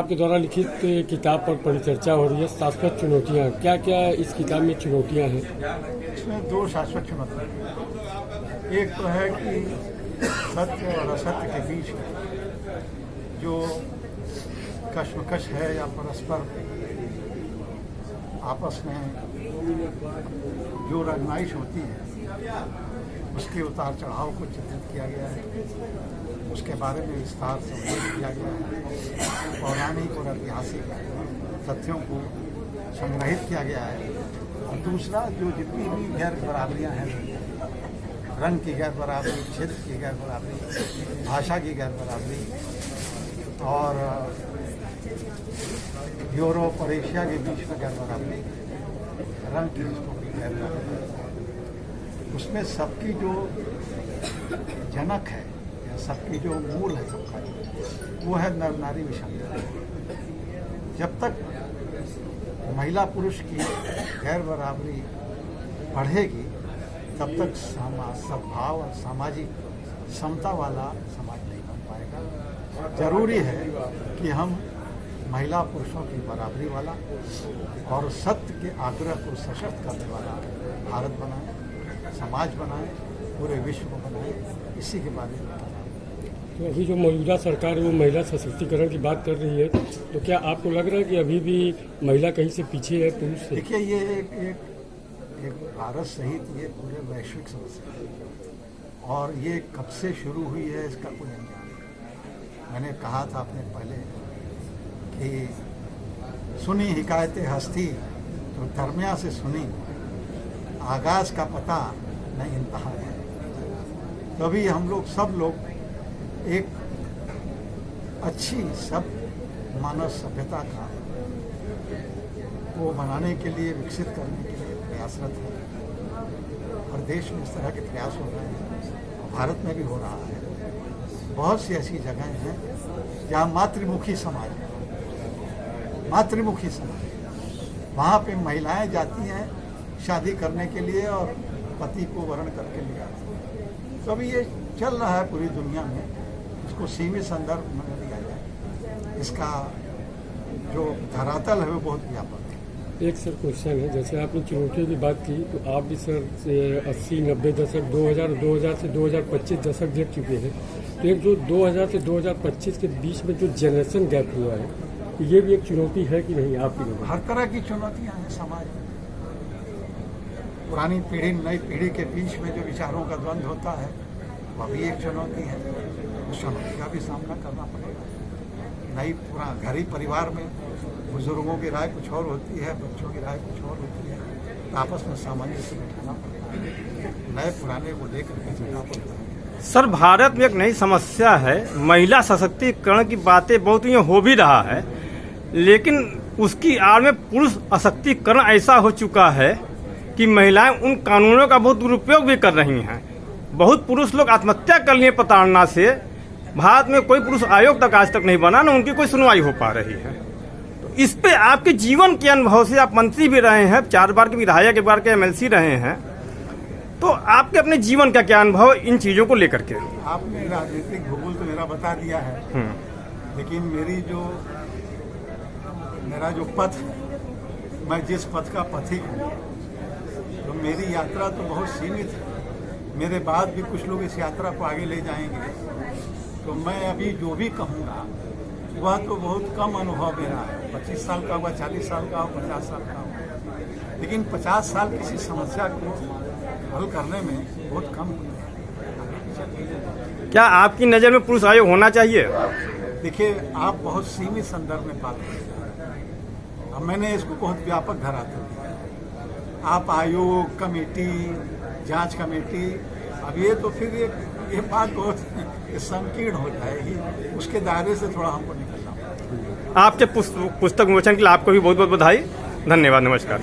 आपके द्वारा लिखित किताब पर परिचर्चा हो रही है, शाश्वत चुनौतियाँ, क्या क्या इस किताब में चुनौतियाँ हैं? इसमें दो शाश्वत चुनौतियाँ। एक तो है कि सत्य और असत्य के बीच जो कश्मकश है या परस्पर आपस में जो रंगमाइश होती है, उसके उतार चढ़ाव को चित्रित किया गया है। उसके बारे में विस्तार से उल्लेख किया गया है। पौराणिक और ऐतिहासिक तथ्यों को संग्रहित किया गया है। और दूसरा, जो जितनी भी गैर बराबरियाँ हैं, रंग की गैर बराबरी, क्षेत्र की गैर बराबरी, भाषा की गैर बराबरी और यूरोप और एशिया के बीच में गैर बराबरी, रंग की गैर बराबरी, उसमें सबकी जो जनक है, सबकी जो मूल है सबका, वो है नर नारी विषमता। जब तक महिला पुरुष की गैर बराबरी बढ़ेगी, तब तक सद्भाव और सामाजिक समता वाला समाज नहीं बन पाएगा। जरूरी है कि हम महिला पुरुषों की बराबरी वाला और सत्य के आग्रह को सशक्त करने वाला भारत बनाएं, समाज बनाएं, पूरे विश्व को बनाएं। इसी के बारे में तो अभी जो मौजूदा सरकार है वो महिला सशक्तिकरण की बात कर रही है, तो क्या आपको लग रहा है कि अभी भी महिला कहीं से पीछे है पुरुष से? देखिए, ये एक भारत सहित ये पूरे वैश्विक समस्या है और ये कब से शुरू हुई है इसका कोई अंजाम नहीं। मैंने कहा था अपने पहले कि सुनी हिकायतें हस्ती तो दरमिया से सुनी, आगाज का पता न इंतहा है। तभी हम लोग सब लोग एक अच्छी सब मानव सभ्यता का वो बनाने के लिए, विकसित करने के लिए प्रयासरत है। और देश में इस तरह के प्रयास हो रहे हैं, भारत में भी हो रहा है। बहुत सी ऐसी जगहें हैं जहाँ मातृमुखी समाज है, मातृमुखी समाज, वहाँ पे महिलाएं जाती हैं शादी करने के लिए और पति को वर्ण करके ले आती हैं। तो अभी ये चल रहा है पूरी दुनिया में, इसको सीमित संदर्भ में लिया जाए। इसका जो धरातल है वो बहुत व्यापक है। एक सर क्वेश्चन है, जैसे आपने चुनौतियों की बात की, तो आप भी सर 80-90 दशक, 2000 से 2025 दशक देख चुके हैं। तो एक जो 2000 से 2025 के बीच में जो जनरेशन गैप हुआ है, तो ये भी एक चुनौती है कि नहीं आपकी नज़र? हर तरह की चुनौतियाँ हैं समाज में। पुरानी पीढ़ी नई पीढ़ी के बीच में जो विचारों का द्वंद्व होता है, वह भी एक चुनौती है। उस चुनौती का भी सामना करना पड़ेगा। नई घर ही परिवार में बुजुर्गों की राय कुछ और होती है, बच्चों की राय कुछ और होती है, तो आपस में सामंजस्य बैठाना पड़ता है, नए पुराने को लेकर के चलना पड़ता है। सर, भारत में एक नई समस्या है, महिला सशक्तिकरण की बातें बहुत ही हो भी रहा है, लेकिन उसकी आड़ में पुरुष अशक्तिकरण ऐसा हो चुका है कि महिलाएं उन कानूनों का बहुत दुरुपयोग भी कर रही हैं। बहुत पुरुष लोग आत्महत्या कर लिए प्रताड़ना से। भारत में कोई पुरुष आयोग तक आज तक नहीं बना, ना उनकी कोई सुनवाई हो पा रही है। तो इस पे आपके जीवन के अनुभव से, आप मंत्री भी रहे हैं, 4 बार के विधायक, 1 बार के MLC रहे हैं, तो आपके अपने जीवन का क्या अनुभव इन चीजों को लेकर के? आपने राजनीतिक भूगोल तो मेरा बता दिया है, लेकिन मेरा जो पथ है, मैं जिस पथ का पथिक हूँ, तो मेरी यात्रा तो बहुत सीमित है। मेरे बाद भी कुछ लोग इस यात्रा को आगे ले जाएंगे। तो मैं अभी जो भी कहूँगा वह तो बहुत कम अनुभव मेरा है। 25 साल का हुआ, 40 साल का हुआ, 50 साल का हुआ, लेकिन 50 साल किसी समस्या को हल करने में बहुत कम होते हैं। क्या आपकी नज़र में पुरुष आयोग होना चाहिए? देखिए, आप बहुत सीमित संदर्भ में बात करते हैं। अब मैंने इसको बहुत व्यापक धरातल दिया। आप आयोग, कमेटी, जांच कमेटी, अब ये तो फिर ये बात बहुत संकीर्ण हो जाएगी। उसके दायरे से थोड़ा हमको निकलना पड़ेगा। आपके पुस्तक विमोचन के लिए आपको भी बहुत बहुत बधाई। धन्यवाद, नमस्कार।